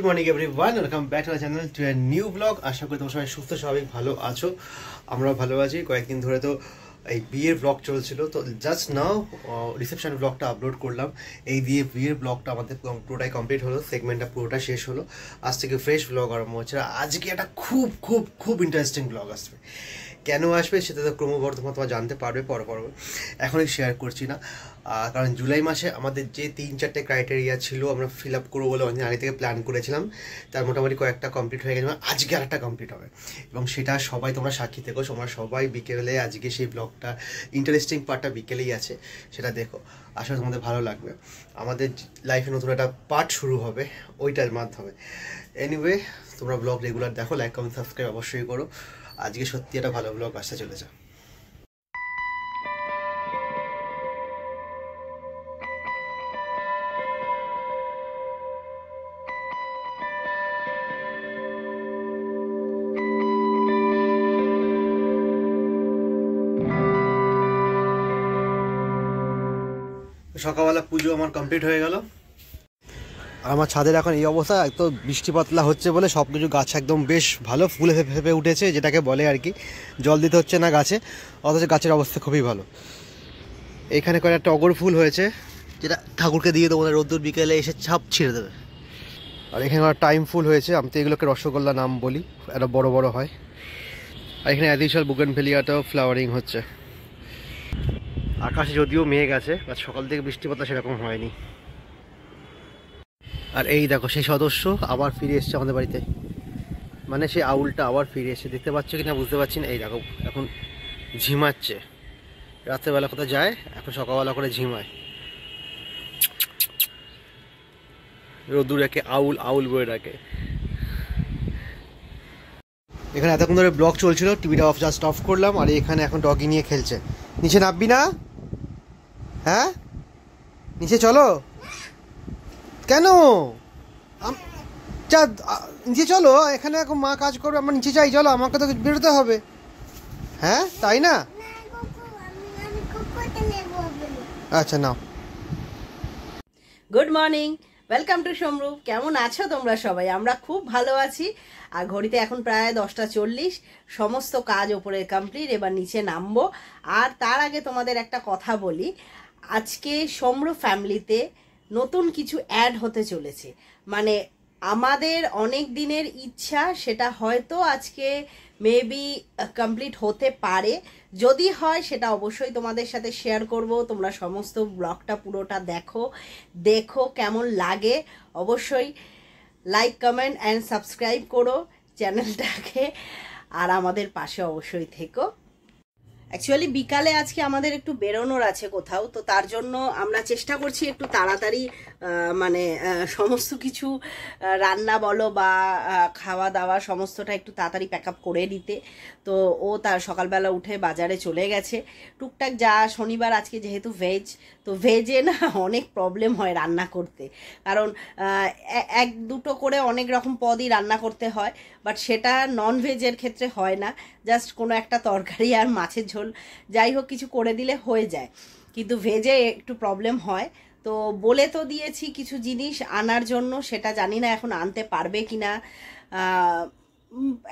Morning everyone, welcome back to our channel to a new blog. আশা করি তোমার সবাই সুস্থ স্বাভাবিক ভালো আছো। আমরাও ভালো আছি। কয়েকদিন ধরে তো এই বিয়ের ব্লগ চলছিল, তো জাস্ট নাও রিসেপশন ব্লগটা আপলোড করলাম। এই দিয়ে বিয়ের ব্লগটা আমাদের পুরোটাই কমপ্লিট হলো, সেগমেন্টটা পুরোটা শেষ হলো। আজ থেকে ফ্রেশ ব্লগ আরম্ভ হচ্ছে। আজকে একটা খুব খুব খুব ইন্টারেস্টিং ব্লগ আসবে। কেন আসবে সেটা তো ক্রমবর্ধমান তোমরা জানতে পারবে পরে। এখনই শেয়ার করছি না, কারণ জুলাই মাসে আমাদের যে 3-4টে ক্রাইটেরিয়া ছিল আমরা ফিল আপ করবো বলে অনেক আগে থেকে প্ল্যান করেছিলাম, তার মোটামুটি কয়েকটা কমপ্লিট হয়ে গেছে। আজকে আরেকটা কমপ্লিট হবে এবং সেটা সবাই তোমরা সাক্ষী থেকো। তোমরা সবাই বিকেলে আজকে সেই ব্লগটা ইন্টারেস্টিং পার্টটা বিকেলেই আছে, সেটা দেখো। আসলে তোমাদের ভালো লাগবে। আমাদের লাইফে নতুন একটা পার্ট শুরু হবে ওইটার মাধ্যমে। এনিওয়ে, তোমরা ব্লগ রেগুলার দেখো, লাইক কমেন্ট সাবস্ক্রাইব অবশ্যই করো। আজকে সত্যি একটা ভালো ব্লগ আসতে চলেছে। সকালবেলা পুজো আমার কমপ্লিট হয়ে গেল। আর আমার ছাদের এখন এই অবস্থা, একটু বৃষ্টি পাতলা হচ্ছে বলে সব কিছু গাছ একদম বেশ ভালো ফুলে ফেপে উঠেছে, যেটাকে বলে আর কি। জল দিতে হচ্ছে না গাছে, অথচ গাছের অবস্থা খুবই ভালো। এখানে কয়েকটা টগর ফুল হয়েছে, যেটা ঠাকুরকে দিয়ে দেবো, রোদ্দুর বিকেলে এসে ছাপ ছিঁড়ে দেবে। আর এখানে টাইম ফুল হয়েছে, আমি তো এগুলোকে রসগোল্লা নাম বলি, এটা বড় বড় হয়। আর এখানে অ্যাডিশনাল বুগেনভেলিয়াটাও ফ্লাওয়ারিং হচ্ছে। আকাশে যদিও মেঘ আছে, আর সকাল থেকে বৃষ্টিপাত সেরকম হয়নি। আর এই দেখো সেই সদস্য আবার ফিরে এসছে আমাদের বাড়িতে, মানে সেই আউলটা আবার ফিরে এসে, দেখতে পাচ্ছ কি না বুঝতে পারছি না। এই দেখো এখন ঝিমাচ্ছে, রাত্রেবেলা কোথাও যায়, এখন সকালবেলা করে ঝিমায়। রোদ্দুর একে আউল আউল বলে ডাকে। এখানে এতক্ষণ ধরে ব্লগ চলছিল, টিভিটা জাস্ট অফ করলাম। আর এখানে এখন ডগি নিয়ে খেলছে। নিচে নামবি না? হ্যাঁ, নিচে চলো। কেন? নিচে চলো, এখানে এখন মা কাজ করবে, আমার নিচে চাই, চলো। আমাকে তো বেরোতে হবে। হ্যাঁ, তাই না? আচ্ছা now. Good morning, welcome to Samarup. কেমন আছো তোমরা সবাই? আমরা খুব ভালো আছি। আর ঘড়িতে এখন প্রায় 10টা 40। সমস্ত কাজ ওপরে কমপ্লিট, এবার নিচে নামবো। আর তার আগে তোমাদের একটা কথা বলি, আজকে সমরূপ ফ্যামিলিতে নতুন কিছু অ্যাড হতে চলেছে। মানে আমাদের অনেক দিনের ইচ্ছা, সেটা হয়তো আজকে মেবি কমপ্লিট হতে পারে। যদি হয় সেটা অবশ্যই তোমাদের সাথে শেয়ার করব। তোমরা সমস্ত ব্লগটা পুরোটা দেখো কেমন লাগে। অবশ্যই লাইক কমেন্ট অ্যান্ড সাবস্ক্রাইব করো চ্যানেলটাকে, আর আমাদের পাশে অবশ্যই থেকো। অ্যাকচুয়ালি বিকালে আজকে আমাদের একটু বেরোনোর আছে কোথাও, তো তার জন্য আমরা চেষ্টা করছি একটু তাড়াতাড়ি মানে সমস্ত কিছু রান্না বলো বা খাওয়া দাওয়া সমস্তটা একটু তাড়াতাড়ি প্যাক আপ করে নিতে। তো ও তার সকালবেলা উঠে বাজারে চলে গেছে টুকটাক। যা শনিবার আজকে যেহেতু ভেজ, তো ভেজে না অনেক প্রবলেম হয় রান্না করতে, কারণ 1-2টো করে অনেক রকম পদই রান্না করতে হয়। বাট সেটা নন ভেজের ক্ষেত্রে হয় না, জাস্ট কোনো একটা তরকারি আর মাছের ঝোল যাই হোক কিছু করে দিলে হয়ে যায়। কিন্তু ভেজে একটু প্রবলেম হয়। তো বলে তো দিয়েছি কিছু জিনিস আনার জন্য, সেটা জানি না এখন আনতে পারবে কিনা।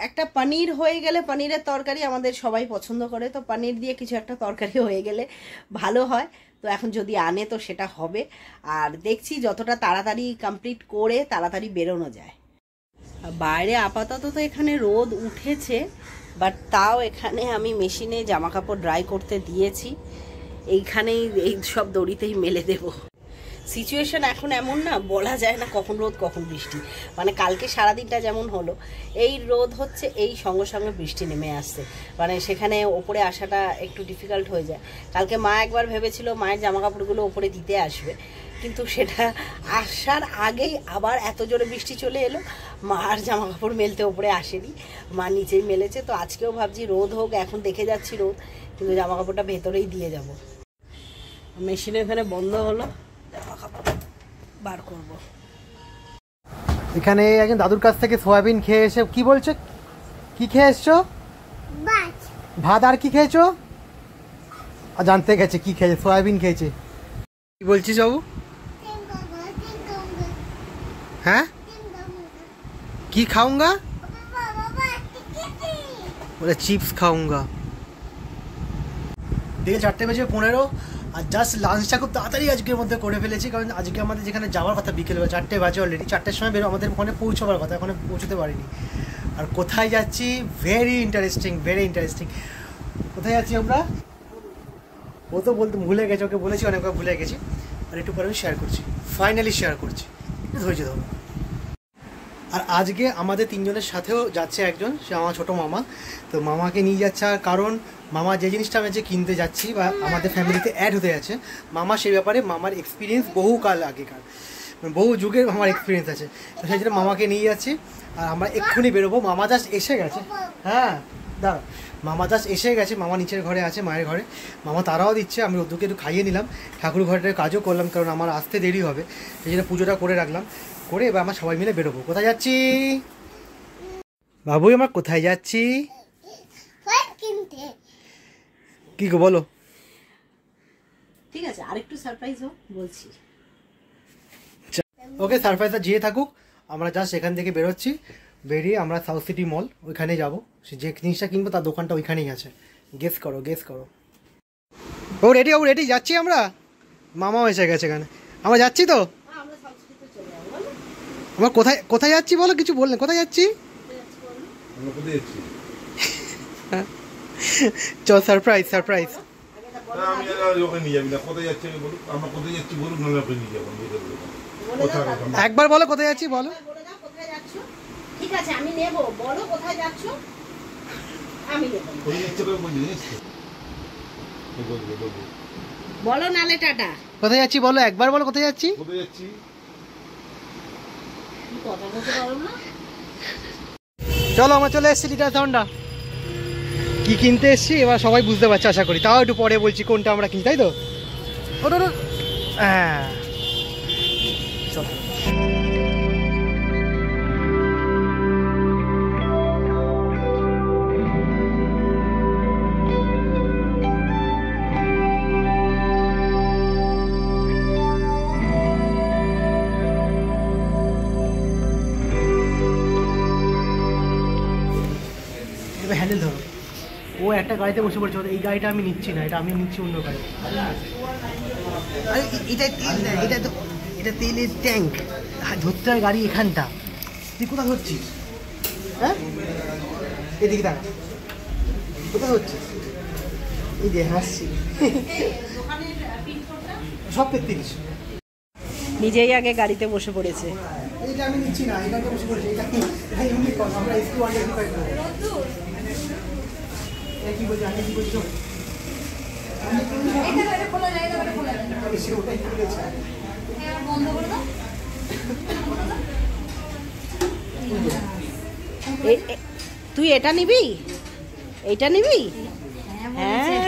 একটা পনির হয়ে গেলে, পনিরের তরকারি আমাদের সবাই পছন্দ করে, তো পনির দিয়ে কিছু একটা তরকারি হয়ে গেলে ভালো হয়। তো এখন যদি আনে তো সেটা হবে। আর দেখছি যতটা তাড়াতাড়ি কমপ্লিট করে তাড়াতাড়ি বেরোনো যায়। বাইরে আপাতত তো এখানে রোদ উঠেছে, বাট তাও এখানে আমি মেশিনে জামা কাপড় ড্রাই করতে দিয়েছি। এইখানেই এই সব দড়িতেই মেলে দেব। সিচুয়েশন এখন এমন না, বলা যায় না কখন রোদ কখন বৃষ্টি। মানে কালকে সারাদিনটা যেমন হলো, এই রোদ হচ্ছে, এই সঙ্গে সঙ্গে বৃষ্টি নেমে আসছে, মানে সেখানে ওপরে আসাটা একটু ডিফিকাল্ট হয়ে যায়। কালকে মা একবার ভেবেছিল মায়ের জামা কাপড়গুলো ওপরে দিতে আসবে, কিন্তু সেটা আসার আগেই আবার এত জোরে বৃষ্টি চলে এলো, মা আর জামা কাপড় মেলতে ওপরে আসেনি, মা নিচেই মেলেছে। তো আজকেও ভাবছি রোদ হোক, এখন দেখে যাচ্ছি রোদ, কিন্তু জামা কাপড়টা ভেতরেই দিয়ে যাব। মেশিনে এখানে বন্ধ হলো, জামা কাপড় বার করব। এখানে একজন দাদুর কাছ থেকে সয়াবিন খেয়ে এসে কি বলছে, কি খেয়ে এসছো? ভাত। আর কি খেয়েছো? আর জানতে গেছে কি খেয়েছে, সয়াবিন খেয়েছে। কি বলছিস বাবু? হ্যাঁ, কি খাউঙ্গা বলে চিপস খাউঙ্গা। দেখে 4:15 আর জাস্ট লাঞ্চটা খুব তাড়াতাড়ি আজকের মধ্যে করে ফেলেছি, কারণ আজকে আমাদের যেখানে যাওয়ার কথা বিকেলবেলা 4টে বাজে অলরেডি, 4টের সময় বেরো আমাদের ওখানে পৌঁছবার কথা, ওখানে পৌঁছতে পারিনি। আর কোথায় যাচ্ছি ভেরি ইন্টারেস্টিং। কোথায় যাচ্ছি আমরা ও তো বলতে ভুলে গেছে, ওকে বলেছি অনেকবার ভুলে গেছি, আর একটু পরে আমি শেয়ার করছি, ফাইনালি শেয়ার করছি, ধৈর্য ধরো। আর আজকে আমাদের 3জনের সাথেও যাচ্ছে একজন, সে আমার ছোটো মামা। তো মামাকে নিয়ে যাচ্ছে, আর কারণ মামা যে জিনিসটা আমি যে কিনতে যাচ্ছি বা আমাদের ফ্যামিলিতে অ্যাড হতে যাচ্ছে, মামা সেই ব্যাপারে মামার এক্সপিরিয়েন্স বহুকাল আগেকার, বহু যুগের আমার এক্সপিরিয়েন্স আছে। তো সেই জন্য মামাকে নিয়ে যাচ্ছি, আর আমরা এক্ষুনি বেরোবো। মামা জাস্ট এসে গেছে, হ্যাঁ দাঁড়া, মামা জাস্ট এসে গেছে, মামা নিচের ঘরে আছে মায়ের ঘরে, মামা তারাও দিচ্ছে, আমি ওদেরকে একটু খাইয়ে নিলাম, ঠাকুর ঘরের কাজও করলাম, কারণ আমার আসতে দেরি হবে, সেই জন্য পুজোটা করে রাখলাম, করে এবার আমরা সবাই মিলে বেরোবো। কোথায় যাচ্ছি বাবুই, আমরা কোথায় যাচ্ছি কি গো বলো? ঠিক আছে, আরেকটু সারপ্রাইজ হোক বলছি। ওকে, সারপ্রাইজটা যেয়ে থাকুক, আমরা জাস্ট এখান থেকে বেরোচ্ছি, বেরিয়ে আমরা সাউথ সিটি মল ওইখানে যাবো, যে জিনিসটা কিনবো তার দোকানটা ওইখানেই আছে। গেস করো। ও রেডি যাচ্ছি আমরা, মামাও এসে গেছে এখানে, আমরা যাচ্ছি তো। আমরা কোথায় যাচ্ছি বলো, কিছু বললেন কোথায় যাচ্ছি? চল সারপ্রাইজ। একবার বলো কোথায় যাচ্ছি বলো। ঠিক আছে আমি নেব, বলো কোথায় যাচ্ছ, আমি নেব, বলো নালে টাটা। কোথায় যাচ্ছি বলো, একবার বলো কোথায় যাচ্ছি। কথা বলতে পারো না। চলো আমরা চলে এসেছি লিটার্স হন্ডা, কি কিনতে এসেছি এবার সবাই বুঝতে পারছে আশা করি, তাও একটু পরে বলছি কোনটা আমরা কিনি, তাই তো? হ্যাঁ চলো। হ্যান্ডেল ধরো, ও একটা গাড়িতে বসে পড়ছে, এই গাড়িটা আমি নিচ্ছি না, এটা আমি নিচ্ছি অন্য গাড়ি। আরে এটা তেল না, এটা তেলের ট্যাঙ্ক, ধরতে হয় গাড়ি এখানটা। তুই কোথায় ধরছিস? হ্যাঁ এদিকে দেখা, কোথায় ধরছিস? এই যে হাসছি, সব 33। নিজেই আগে গাড়িতে বসে পড়েছে। এটা আমি নিচ্ছি না, এই গাড়িতে বসে পড়েছি, এটা ইউনিক, আমরা SQ125 করবো। কি বলছো? তুই এটা নিবি, এইটা নিবি? হ্যাঁ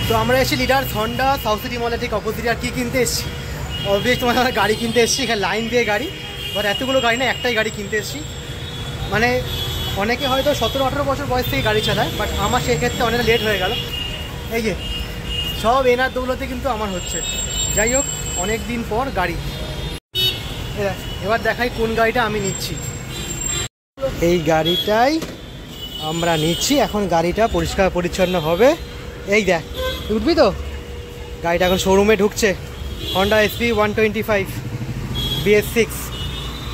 তো আমরা এসেছি লিডার্স হন্ডা সাউথ সিটি মলে ঠিক অপোজিটে। আর কি কিনতে এসেছি? অবভিয়াস তোমার গাড়ি কিনতে এসেছি, এখানে লাইন দিয়ে গাড়ি, বাট এতগুলো গাড়ি না, একটাই গাড়ি কিনতে এসেছি। মানে অনেকে হয়তো 17-18 বছর বয়স থেকে গাড়ি চালায়, বাট আমার সেক্ষেত্রে অনেক লেট হয়ে গেল। এই যে সব এনার দৌলতে কিন্তু আমার হচ্ছে। যাই হোক, অনেক দিন পর গাড়ি, এবার দেখাই কোন গাড়িটা আমি নিচ্ছি। এই গাড়িটাই আমরা নিচ্ছি, এখন গাড়িটা পরিষ্কার পরিচ্ছন্ন হবে। এই দেখ, উঠবি তো? গাড়িটা এখন শোরুমে ঢুকছে, হন্ডা SP125 BS6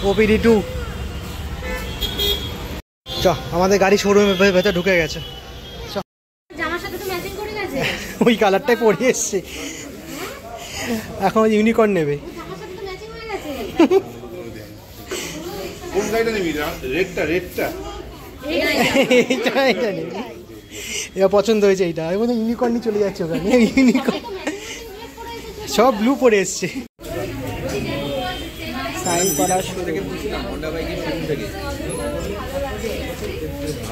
OBD2। চ, আমাদের গাড়ি শোরুমের ভেতর ঢুকে গেছে। ওই কালারটাই পরে এসছে, এখন ইউনিকর্ন নেবে। এবার পছন্দ হয়েছে এইটা, এবং ইউনিকর্নই চলে যাচ্ছে ওখানে। ইউনিকর্ন সব ব্লু পরে এসছে। সাইন করা শুরু।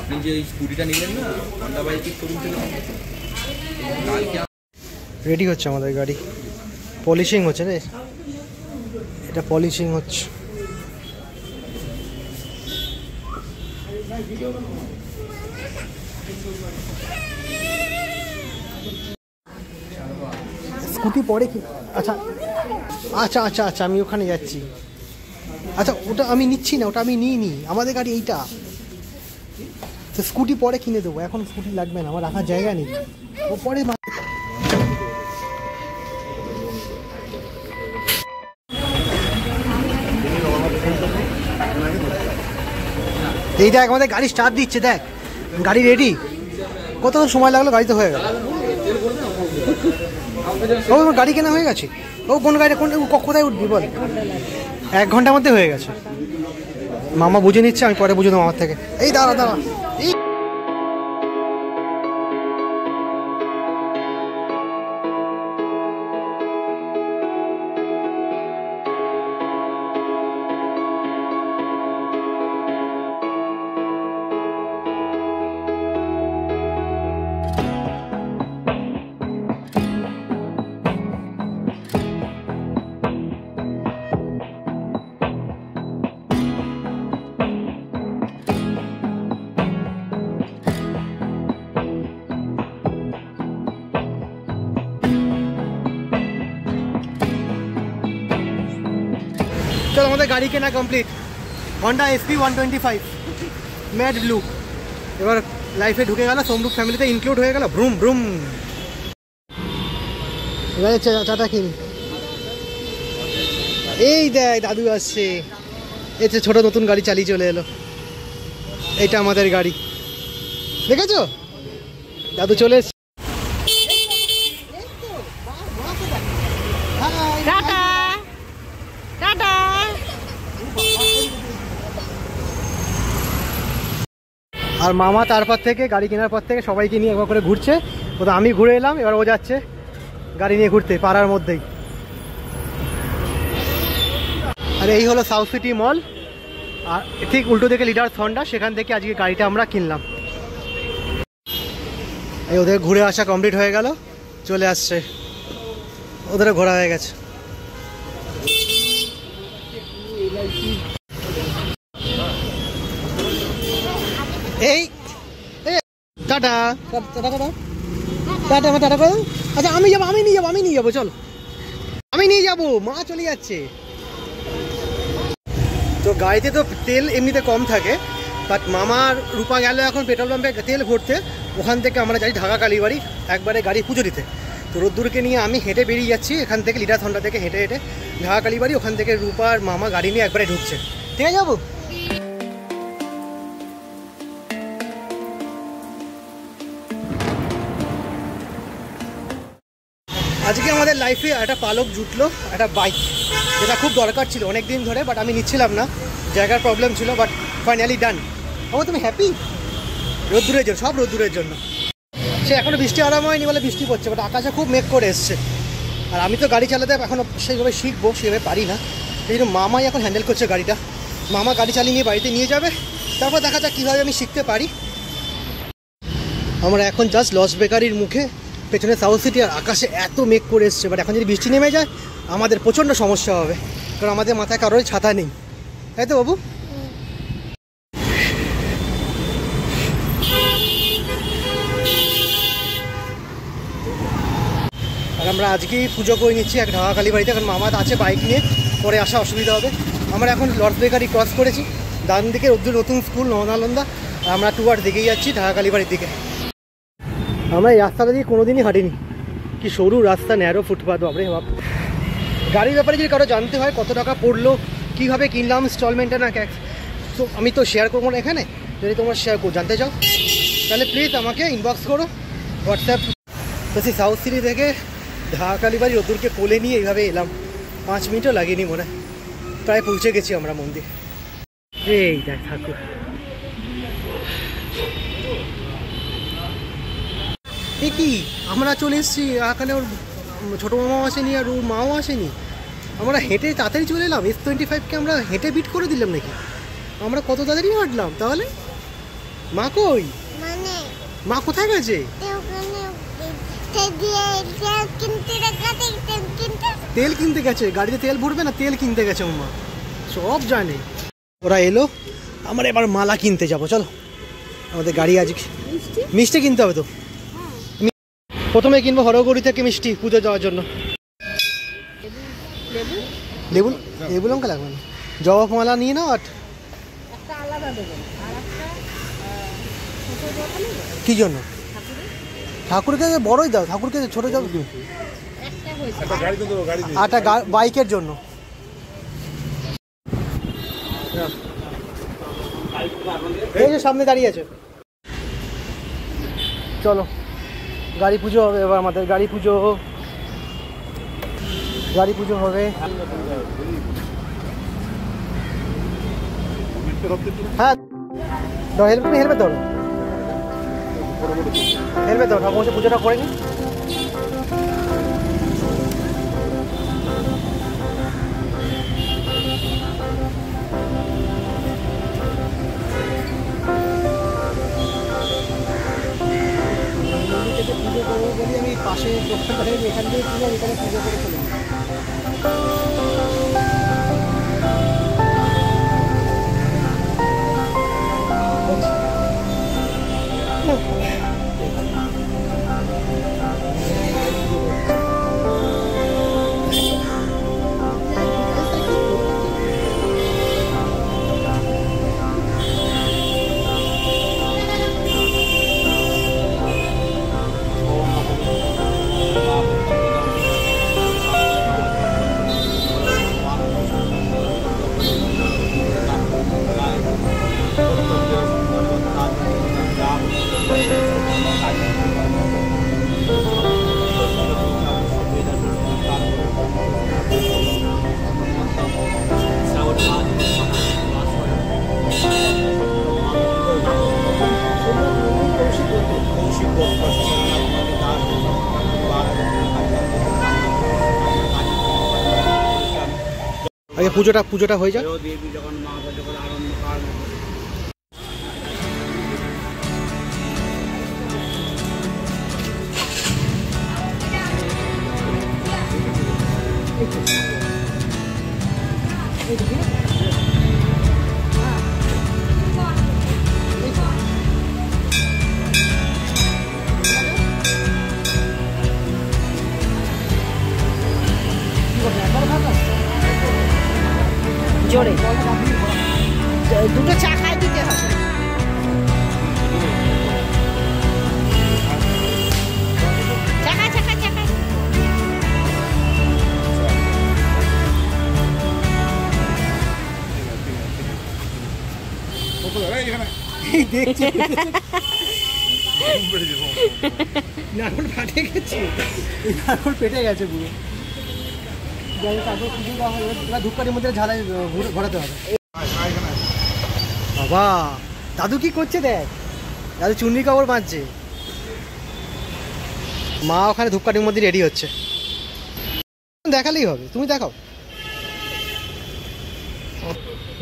আপনি যে স্কুটিটা নিলেন না, হন্ডা বাইকের শোরুম থেকে, রেডি হচ্ছে আমাদের গাড়ি, পলিশিং হচ্ছে রে, এটা পলিশিং হচ্ছে। স্কুটি পরে কি? আচ্ছা আচ্ছা আচ্ছা আচ্ছা, আমি ওখানে যাচ্ছি। আচ্ছা ওটা আমি নিচ্ছি না, ওটা আমি নিইনি, আমাদের গাড়ি এইটা। তো স্কুটি পরে কিনে দেবো, এখন স্কুটি লাগবে না, আমার রাখার জায়গা নেই। ও পরে এই দেখ আমাদের গাড়ি স্টার্ট দিচ্ছে, দেখ গাড়ি রেডি। কত সময় লাগলো, গাড়ি তো হয়ে গেল। ও গাড়ি কেনা হয়ে গেছে। ও কোন গাড়ি, কোন কোথায় উঠবি বল? 1 ঘন্টার মধ্যে হয়ে গেছে। মামা বুঝে নিচ্ছে, আমি পরে বুঝে দেবো আমার থেকে। এই দাঁড়া দাঁড়া, এই চল আমাদের গাড়ি কেনা complete. Honda SP 125 matte blue. এবার লাইফে ঢুকে গেল, সোমরূপ ফ্যামিলিতে ইনক্লুড হয়ে গেল। ব্রুম ব্রুম। এবারে চাটা কিনি। এই দেখ দাদু আসছে, এই যে ছোট নতুন গাড়ি চালিয়ে চলে এলো। এটা আমাদের গাড়ি, দেখেছো? দাদু চলে এসছে। Tata tata. আর মামা তারপর থেকে গাড়ি কেনার পর থেকে সবাইকে নিয়ে একবার করে ঘুরছে। তো আমি ঘুরে এলাম, এবার ও যাচ্ছে গাড়ি নিয়ে ঘুরতে পাড়ার মধ্যেই। আর এই হলো সাউথ সিটি মল, আর ঠিক উল্টো দিকে লিডার্স হন্ডা, সেখান থেকে আজকে গাড়িটা আমরা কিনলাম। এই ওদের ঘুরে আসা কমপ্লিট হয়ে গেল, চলে আসছে, ওদের ঘোরা হয়ে গেছে। এই tata tata tata tata tata করো। আচ্ছা আমি যাবো, আমি নিয়ে যাবো চল, আমি নিয়ে যাবো, মা চলে যাচ্ছে। তো গাড়িতে তো তেল এমনিতে কম থাকে, বাট মামার রূপা গেল এখন পেট্রোল পাম্পে তেল ভরতে। ওখান থেকে আমরা যাই ঢাকা কালীবাড়ি একবারে গাড়ি পুজো দিতে। তো রোদ্দুরকে নিয়ে আমি হেঁটে বেরিয়ে যাচ্ছি এখান থেকে, লিডার হন্ডা থেকে হেঁটে হেঁটে ঢাকা কালীবাড়ি। ওখান থেকে রূপার মামা গাড়ি নিয়ে একবারে ঢুকছে। ঠিক আছে যাবো। আজকে আমাদের লাইফে একটা পালক জুটলো, একটা বাইক, যেটা খুব দরকার ছিল অনেক দিন ধরে, বাট আমি নিচ্ছিলাম না, জায়গার প্রবলেম ছিল। বাট ফাইনালি ডান। ও তুমি হ্যাপি? রোদ্দুরের জন্য, সব রোদ্দুরের জন্য। সে এখনও বৃষ্টি আরাম হয়নি বলে বৃষ্টি পড়ছে, বাট আকাশে খুব মেঘ করে এসছে। আর আমি তো গাড়ি চালাতে এখনও সেইভাবে শিখবো, সেভাবে পারি না। এই জন্য মামাই এখন হ্যান্ডেল করছে গাড়িটা। মামা গাড়ি চালিয়ে নিয়ে বাড়িতে নিয়ে যাবে, তারপর দেখা যাক কীভাবে আমি শিখতে পারি। আমরা এখন জাস্ট লস বেকারির মুখে, পেছনে সাউথ সিটি, আর আকাশে এত মেঘ করে এসছে। বাট এখন যদি বৃষ্টি নেমে যায় আমাদের প্রচণ্ড সমস্যা হবে, কারণ আমাদের মাথায় কারোর ছাতা নেই, তাই তো বাবু? আর আমরা আজকেই পুজো করে নিচ্ছি এক ঢাকা কালীবাড়িতে, কারণ মামা আছে বাইক নিয়ে, পরে আসা অসুবিধা হবে। আমরা এখন লস বেকারি ক্রস করেছি, ডান দিকে নতুন স্কুল নবনালন্দা, আর আমরা টুয়ার দিকেই যাচ্ছি ঢাকা কালীবাড়ির দিকে। আমরা এই রাস্তাটা দিয়ে কোনোদিনই হাঁটিনি, কি সরু রাস্তা, ন্যারো ফুটপাথ, বাপরে বাপ। গাড়ির ব্যাপারে যদি কারো জানতে হয় কত টাকা পড়লো, কীভাবে কিনলাম, ইনস্টলমেন্টে না ক্যাশ, তো আমি তো শেয়ার করবো না এখানে। যদি তোমরা জানতে চাও তাহলে প্লিজ আমাকে ইনবক্স করো হোয়াটসঅ্যাপ। তো সেই সাউথ সিটি থেকে ঢাকা কালীবাড়ি রোদ্দুরকে কোলে নিয়ে এইভাবে এলাম, 5 মিনিটও লাগেনি মনে, প্রায় পৌঁছে গেছি আমরা মন্দির। এই দেখ ঠাকুর, এ কি আমরা চলে এসেছি, এখানে ওর ছোটো মামাও আসেনি আর ওর মাও আসেনি, আমরা হেঁটে তাড়াতাড়ি চলে এলাম। S25কে আমরা হেঁটে বিট করে দিলাম নাকি? আমরা কত তাড়াতাড়ি হাঁটলাম তাহলে। মা কই? মা কোথায় গেছে? তেল কিনতে গেছে, গাড়িতে তেল ভরবে না, তেল কিনতে গেছে মা, সব জানে। ওরা এলো, আমরা এবার মালা কিনতে যাবো, চলো। আমাদের গাড়ি আজ মিষ্টি কিনতে হবে তো। প্রথমে কিনবো হরগৌরী থেকে মিষ্টি পুজো দেওয়ার জন্য। লেবু লেবু লঙ্কা লাগবে না, জবা মালা নিয়ে নাও। আর কি জন্য? ঠাকুরকে বড়ই দাও, ঠাকুরকে ছোট যাও। একটা বাইকের জন্য। এই যে সামনে দাঁড়িয়ে আছে, চলো গাড়ি পুজো হবে এবার। আমাদের গাড়ি পুজো হবে। হ্যাঁ হেলমেট ধরো, হেলমেট ধরো, ঠাকুর পুজোটা করে নি। পুজো করবো বলি আমি পাশে দোকানটা এখান থেকে পুজো, এখানে পুজো করে চলে আগে পুজোটা হয়ে যায়। জোরে দুটো চা খাই দিতে হবে। নারকল ফাটে গেছে, নারকল পেটে গেছে পুরো। ধূপকাঠির মধ্যে ঝালাই ঘোরাতে হবে। বাবা দাদু কি করছে দেখ, দাদু চুন্নি কাপড় বাঁধছে, মা ওখানে ধূপকাঠির মধ্যে রেডি হচ্ছে। দেখালেই হবে, তুমি দেখাও।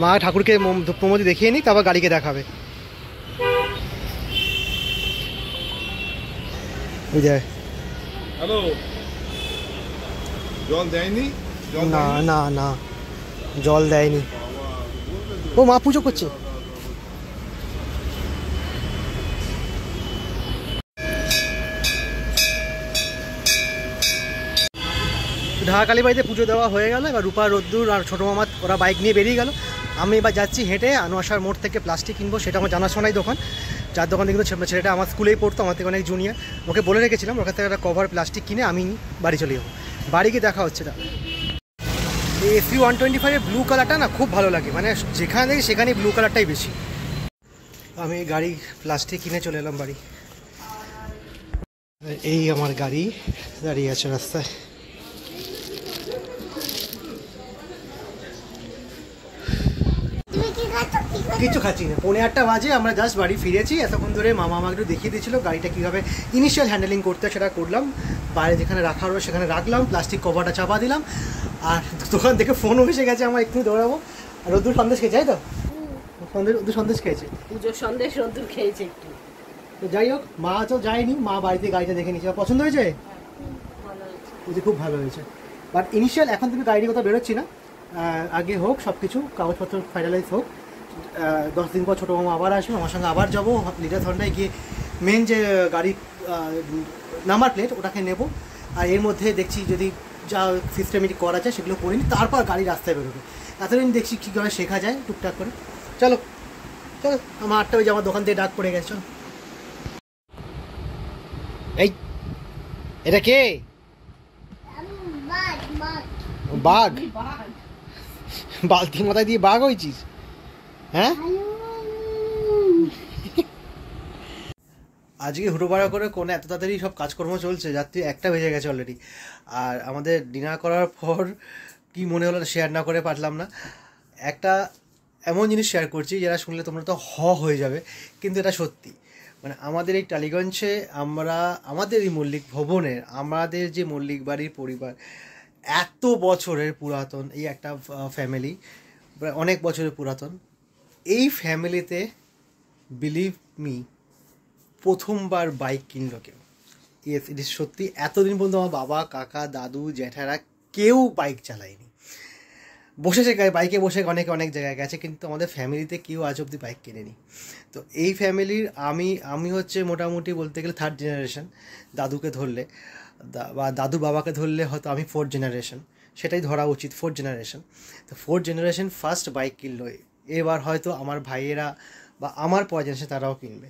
মা ঠাকুরকে ধূপমতি দেখিয়ে নি, তারপর গাড়িকে দেখাবে। হ্যালো, জল দেয়নি? না না না, জল দেয়নি। ও মা পুজো করছে। ঢাকা কালী বাড়িতে পুজো দেওয়া হয়ে গেল। এবার রূপা, রোদ্দুর আর ছোটো মামা ওরা বাইক নিয়ে বেরিয়ে গেল। আমি এবার যাচ্ছি হেঁটে আনোয়ার মোড় থেকে প্লাস্টিক কিনবো। সেটা আমার জানাশোনাই দোকান, যার দোকান থেকে কিন্তু ছেলেটা আমার স্কুলেই পড়তো, আমার থেকে অনেক জুনিয়র। ওকে বলে রেখেছিলাম ওখান থেকে একটা কভার প্লাস্টিক কিনে আমি বাড়ি চলে যাবো। বাড়ি গিয়ে দেখা হচ্ছে না। এই এসি 125 ব্লু কালারটা না খুব ভালো লাগে, মানে যেখানে দেখি সেখানেই ব্লু কালারটাই বেশি। আমি গাড়ি প্লাস্টিক কিনে চলে এলাম বাড়ি। এই আমার গাড়ি দাঁড়িয়ে আছে রাস্তায়। কিছু খাচ্ছি না, 8:15 বাজে, আমরা জাস্ট বাড়ি ফিরেছি। এতক্ষণ ধরে মামা আমাকে একটু দেখিয়ে দিয়েছিল গাড়িটা কীভাবে ইনিশিয়াল হ্যান্ডেলিং করতে, সেটা করলাম। বাইরে যেখানে রাখা রয়েছে সেখানে রাখলাম, প্লাস্টিক কভারটা চাপা দিলাম। আর দোকান থেকে ফোনও এসে গেছে, আমার একটু দৌড়াবো। আর রোদ্দুর সন্দেশ খেয়েছে, তাই তো? রোদ্দুর সন্দেশ খেয়েছে, পুজোর সন্দেশ রোদ্দুর খেয়েছে একটু। তো যাই হোক, মা তো যায়নি, মা বাড়িতে গাড়িটা দেখে নিয়েছে। পছন্দ হয়েছে? খুব ভালো হয়েছে। বাট ইনিশিয়াল এখন তুমি গাড়ির কথা বেরোচ্ছি না, আগে হোক সব কিছু কাগজপত্র ফাইনালাইজ হোক, 10 দিন পর ছোটো মামা আবার আসবে, আমার সঙ্গে আবার যাবো লিটার হন্ডায় গিয়ে মেন যে গাড়ির নাম্বার প্লেট ওটাকে নেব। আর এর মধ্যে দেখছি যদি যা সিস্টেমেটিক করা যায় সেগুলো করে নিই, তারপর গাড়ি রাস্তায় বেরোবে। এতদিন দেখছি কী করে শেখা যায় টুকটাক করে। চলো চলো, আমার 8টা বাজে আমার দোকান থেকে ডাক পড়ে গেছে। চলো। এই এটা কে? বাঘ? বালতি মাথায় দিয়ে বাঘ হয়েছিস? হ্যাঁ, আজকে হুটোপাড়া করে কোনো এত তাড়াতাড়ি সব কাজকর্ম চলছে, রাত্রি 1টা বেজে গেছে অলরেডি। আর আমাদের ডিনার করার পর কি মনে হলো শেয়ার না করে পারলাম না। একটা এমন জিনিস শেয়ার করছি যারা শুনলে তোমরা তো হয়ে যাবে, কিন্তু এটা সত্যি। মানে আমাদের এই টালিগঞ্জে আমাদের এই মল্লিক ভবনের আমাদের যে মল্লিক বাড়ির পরিবার এত বছরের পুরাতন, এই একটা ফ্যামিলি অনেক বছরের পুরাতন। এই ফ্যামিলিতে বিলিভ মি প্রথমবার বাইক কিনলো কেউ। ইয়েস, ইট ইস সত্যি। এতদিন পর্যন্ত আমার বাবা, কাকা, দাদু, জ্যাঠারা কেউ বাইক চালায়নি। বসেছে বাইকে বসে অনেক জায়গায় গেছে, কিন্তু আমাদের ফ্যামিলিতে কেউ আজ অব্দি বাইক কেনেনি। তো এই ফ্যামিলির আমি হচ্ছে মোটামুটি বলতে গেলে 3rd জেনারেশন। দাদুকে ধরলে বা দাদু বাবাকে ধরলে হয়তো আমি 4th জেনারেশন, সেটাই ধরা উচিত 4th জেনারেশন। তো 4th জেনারেশন ফার্স্ট বাইক কিনলো। এবার হয়তো আমার ভাইয়েরা বা আমার পর জেনারেশন তারাও কিনবে,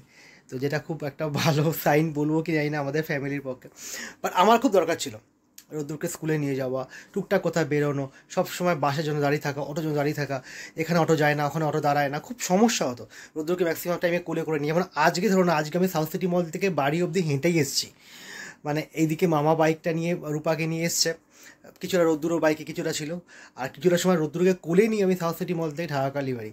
তো যেটা খুব একটা ভালো সাইন বলবো কি জানি না আমাদের ফ্যামিলির পক্ষে। বাট আমার খুব দরকার ছিল রোদ্দুরকে স্কুলে নিয়ে যাওয়া, টুকটাক কোথাও বেরোনো, সব সময় বাসের জন্য দাঁড়িয়ে থাকা, অটোর জন্য দাঁড়িয়ে থাকা, এখানে অটো যায় না, ওখানে অটো দাঁড়ায় না, খুব সমস্যা হতো। রোদ্দুরকে ম্যাক্সিমাম টাইমে কোলে করে নিয়ে, যেমন আজকে ধরো না, আজকে আমি সাউথ সিটি মল থেকে বাড়ি অবধি হেঁটেই এসেছি। মানে এইদিকে মামা বাইকটা নিয়ে রূপাকে নিয়ে এসছে, কিছুটা রোদ্দুরও বাইকে কিছুটা ছিল, আর কিছুটা সময় রোদ্দুরকে কোলে নিয়ে আমি সাউথ সিটি মল থেকে ঢাকাকালী বাড়ি,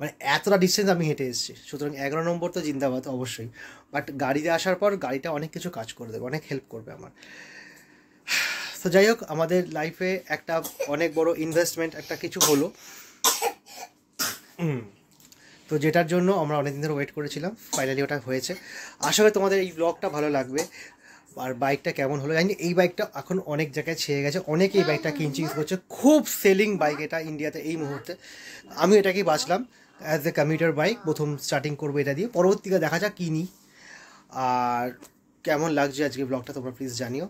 মানে এতটা ডিস্টেন্স আমি হেঁটে এসেছি। সুতরাং 11 নম্বর তো জিন্দাবাদ অবশ্যই। বাট গাড়িতে আসার পর গাড়িটা অনেক কিছু কাজ করে দেবে, অনেক হেল্প করবে আমার। তো যাই হোক, আমাদের লাইফে একটা অনেক বড় ইনভেস্টমেন্ট একটা কিছু হলো, তো যেটার জন্য আমরা অনেকদিন ধরে ওয়েট করেছিলাম, ফাইনালি ওটা হয়েছে। আশা করি তোমাদের এই ব্লগটা ভালো লাগবে। আর বাইকটা কেমন হলো জানি, এই বাইকটা এখন অনেক জায়গায় ছেয়ে গেছে, অনেকে এই বাইকটা কিনছে, ইউজ করছে, খুব সেলিং বাইক এটা ইন্ডিয়াতে এই মুহূর্তে। আমি এটাকেই বাঁচলাম অ্যাজ এ কমিউটার বাইক, প্রথম স্টার্টিং করবো এটা দিয়ে, পরবর্তীকালে দেখা যাক কিনি। আর কেমন লাগছে আজকে ব্লগটা তোমরা প্লিজ জানিও,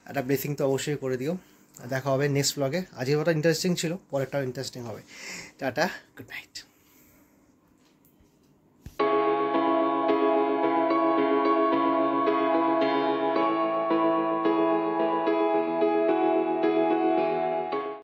একটা ব্লেসিং তো অবশ্যই করে দিও। দেখা হবে নেক্সট ব্লগে। আজকের ওটা ইন্টারেস্টিং ছিল, পরেরটাও ইন্টারেস্টিং হবে। Tata, good night.